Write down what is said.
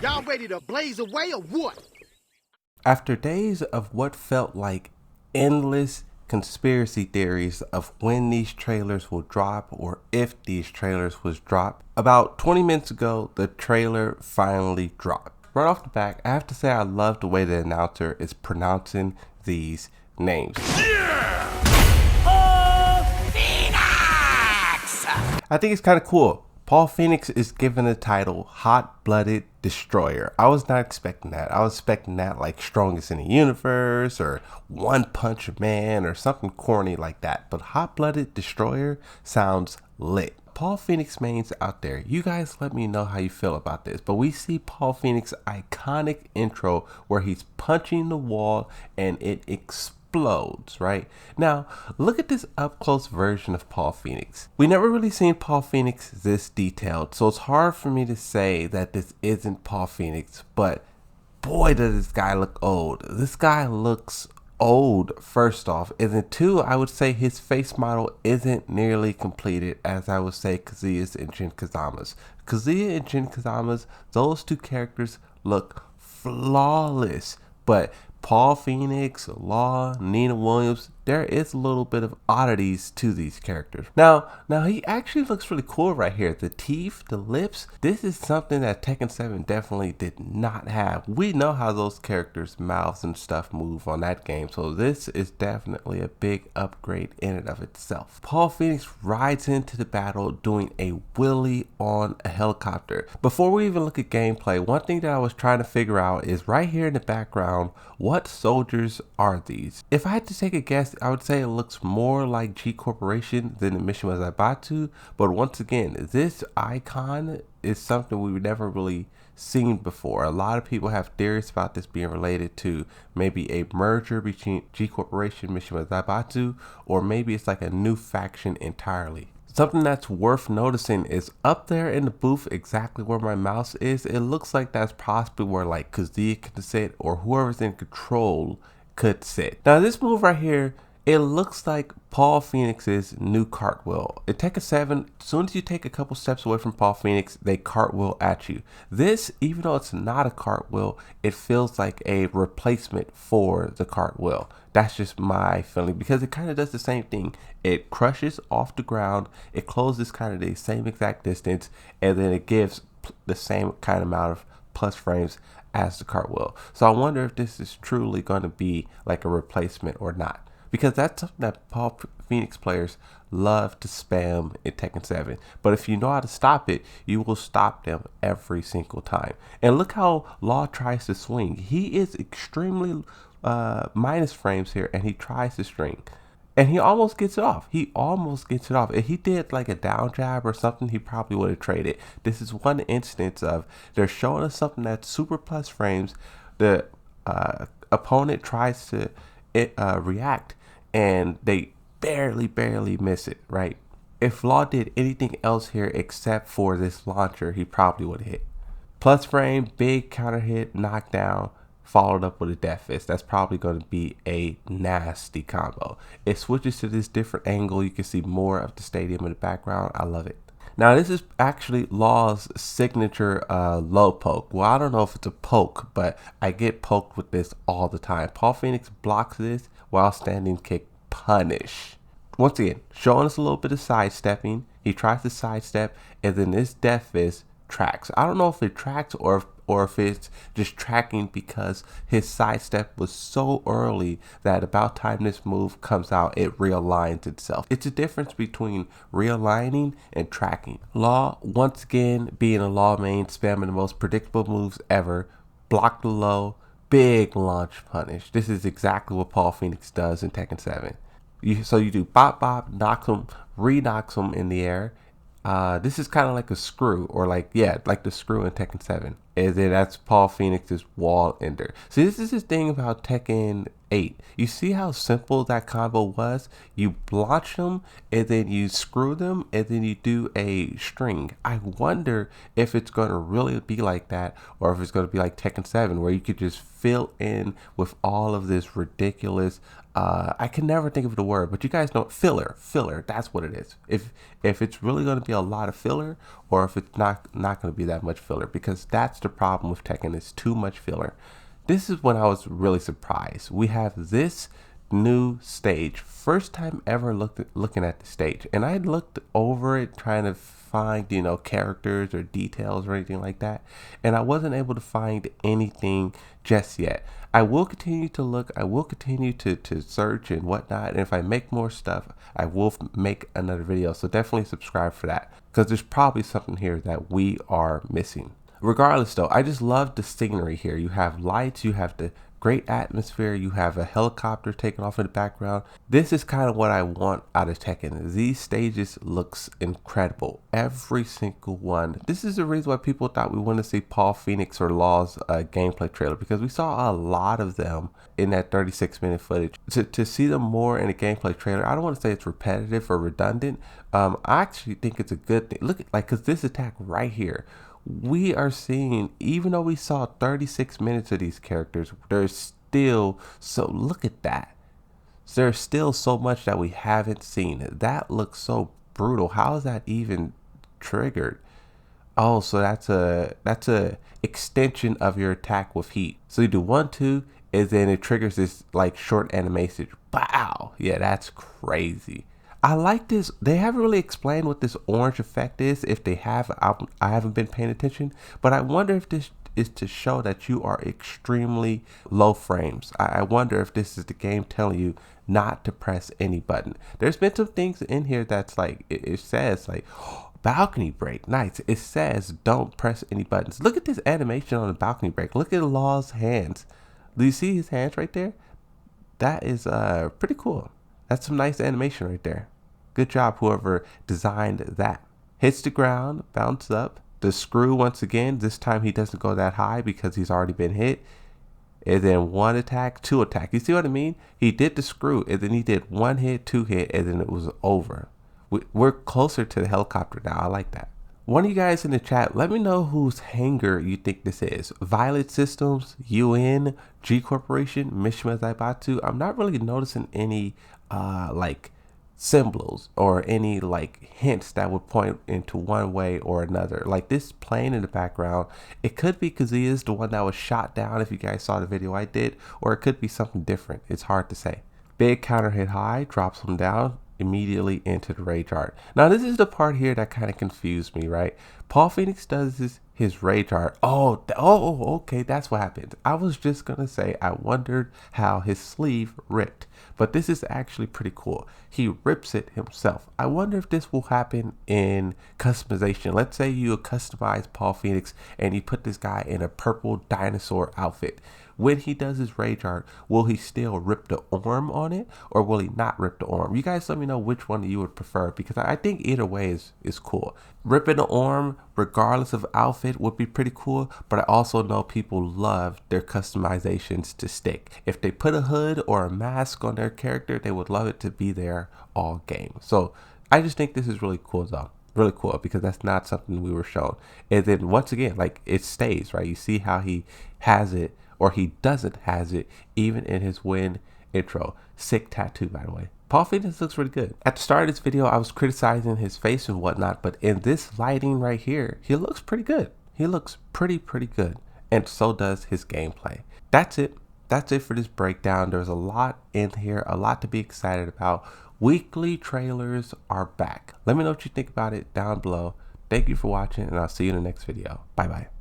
Y'all ready to blaze away or what? After days of what felt like endless conspiracy theories of when these trailers will drop or if these trailers was dropped, about 20 minutes ago, the trailer finally dropped. Right off the back, I have to say I love the way the announcer is pronouncing these names. I think it's kind of cool. Paul Phoenix is given the title Hot-Blooded Destroyer. I was not expecting that. I was expecting that like Strongest in the Universe or One Punch Man or something corny like that. But Hot-Blooded Destroyer sounds lit. Paul Phoenix mains out there, you guys let me know how you feel about this. But we see Paul Phoenix's iconic intro where he's punching the wall and it explodes, right? Now, look at this up close version of Paul Phoenix. We never really seen Paul Phoenix this detailed, so it's hard for me to say that this isn't Paul Phoenix, but boy does this guy look old. This guy looks old, first off, and then two, I would say his face model isn't nearly completed as I would say Kazuya's and Jin Kazama's. Kazuya and Jin Kazama's, those two characters look flawless, but Paul Phoenix, Law, Nina Williams, there is a little bit of oddities to these characters. Now he actually looks really cool right here. The teeth, the lips, this is something that Tekken 7 definitely did not have. We know how those characters' mouths and stuff move on that game, so this is definitely a big upgrade in and of itself. Paul Phoenix rides into the battle doing a wheelie on a helicopter. Before we even look at gameplay, one thing that I was trying to figure out is right here in the background, what soldiers are these? If I had to take a guess, I would say it looks more like G Corporation than the mission was Zaibatu, but once again, this icon is something we've never really seen before. A lot of people have theories about this being related to maybe a merger between G Corporation mission with Zaibatu, or maybe it's like a new faction entirely. Something that's worth noticing is up there in the booth, exactly where my mouse is, it looks like that's possibly where like Kazuya could sit or whoever's in control could sit. Now this move right here, it looks like Paul Phoenix's new cartwheel. In Tekken 7, as soon as you take a couple steps away from Paul Phoenix, they cartwheel at you. This, even though it's not a cartwheel, it feels like a replacement for the cartwheel. That's just my feeling because it kind of does the same thing. It crushes off the ground, it closes kind of the same exact distance, and then it gives the same kind of amount of plus frames as the cartwheel. So I wonder if this is truly going to be like a replacement or not, because that's something that Paul Phoenix players love to spam in Tekken 7. But if you know how to stop it, you will stop them every single time. And look how Law tries to swing. He is extremely minus frames here, and he tries to string. And he almost gets it off. If he did like a down jab or something, he probably would have traded. This is one instance of they're showing us something that's super plus frames. The opponent tries to react, and they barely miss it, right? If Law did anything else here except for this launcher, he probably would have hit. Plus frame, big counter hit, knockdown, followed up with a death fist. That's probably going to be a nasty combo. It switches to this different angle. You can see more of the stadium in the background. I love it. Now this is actually Law's signature low poke. Well, I don't know if it's a poke, but I get poked with this all the time. Paul Phoenix blocks this while standing kick punish. Once again, showing us a little bit of sidestepping. He tries to sidestep, and then this death fist tracks. I don't know if it tracks or if it's just tracking because his sidestep was so early that about time this move comes out, it realigns itself. It's a difference between realigning and tracking. Law, once again, being a Law main, spamming the most predictable moves ever. Block the low, big launch punish. This is exactly what Paul Phoenix does in Tekken 7. So you do bop bop, knocks him, re-knocks him in the air. This is kind of like a screw, or like the screw in Tekken 7. And then that's Paul Phoenix's wall ender. See, this is the thing about Tekken 8. You see how simple that combo was? You launch them, and then you screw them, and then you do a string. I wonder if it's going to really be like that, or if it's going to be like Tekken 7, where you could just fill in with all of this ridiculous I can never think of the word, but you guys know filler. That's what it is. If it's really going to be a lot of filler, or if it's not going to be that much filler, because that's the problem with Tekken. It's too much filler. This is when I was really surprised. We have this new stage, first time ever looking at the stage, and I looked over it trying to find characters or details or anything like that, and I wasn't able to find anything just yet. I will continue to look, I will continue to search and whatnot, and if I make more stuff, I will make another video, so definitely subscribe for that, because there's probably something here that we are missing. Regardless though, I just love the scenery here. You have lights, you have the great atmosphere, you have a helicopter taking off in the background. This is kind of what I want out of Tekken. These stages looks incredible, every single one. This is the reason why people thought we wanted to see Paul Phoenix or Law's gameplay trailer, because we saw a lot of them in that 36-minute footage. To see them more in a gameplay trailer, I don't want to say it's repetitive or redundant. I actually think it's a good thing. Look at because this attack right here, we are seeing, even though we saw 36 minutes of these characters, there's still, so look at that. There's still so much that we haven't seen. That looks so brutal. How is that even triggered? Oh, so that's a extension of your attack with heat. So you do 1, 2, and then it triggers this like short animation. Wow. Yeah, that's crazy. I like this. They haven't really explained what this orange effect is. If they have, I haven't been paying attention, but I wonder if this is to show that you are extremely low frames. I wonder if this is the game telling you not to press any button. There's been some things in here that's like, it says like, balcony break, nice. It says don't press any buttons. Look at this animation on the balcony break. Look at Law's hands. Do you see his hands right there? That is pretty cool. That's some nice animation right there. Good job, whoever designed that. Hits the ground, bounce up. The screw once again. This time he doesn't go that high because he's already been hit. And then 1 attack, 2 attack. You see what I mean? He did the screw, and then he did 1 hit, 2 hit, and then it was over. We're closer to the helicopter now. I like that. One of you guys in the chat, let me know whose hangar you think this is. Violet Systems, UN, G Corporation, Mishima Zaibatsu. I'm not really noticing any like symbols or any like hints that would point into one way or another. Like this plane in the background, it could be because he is the one that was shot down, if you guys saw the video I did, or it could be something different. It's hard to say. Big counter hit high, drops him down immediately into the rage art. Now this is the part here that kind of confused me, right? Paul Phoenix does his rage art. Oh, okay, that's what happened. I was just gonna say I wondered how his sleeve ripped, but this is actually pretty cool. He rips it himself. I wonder if this will happen in customization. Let's say you customize Paul Phoenix and you put this guy in a purple dinosaur outfit. When he does his rage art, will he still rip the arm on it, or will he not rip the arm? You guys let me know which one you would prefer, because I think either way is cool. Ripping the arm, regardless of outfit, would be pretty cool, but I also know people love their customizations to stick. If they put a hood or a mask on their character, they would love it to be there all game. So I just think this is really cool though. Really cool, because that's not something we were shown. And then once again, like it stays, right? You see how he has it, or he doesn't has it, even in his win intro. Sick tattoo, by the way. Paul Phoenix looks really good. At the start of this video, I was criticizing his face and whatnot, but in this lighting right here, he looks pretty good. He looks pretty good. And so does his gameplay. That's it. That's it for this breakdown. There's a lot in here, a lot to be excited about. Weekly trailers are back. Let me know what you think about it down below. Thank you for watching, and I'll see you in the next video. Bye-bye.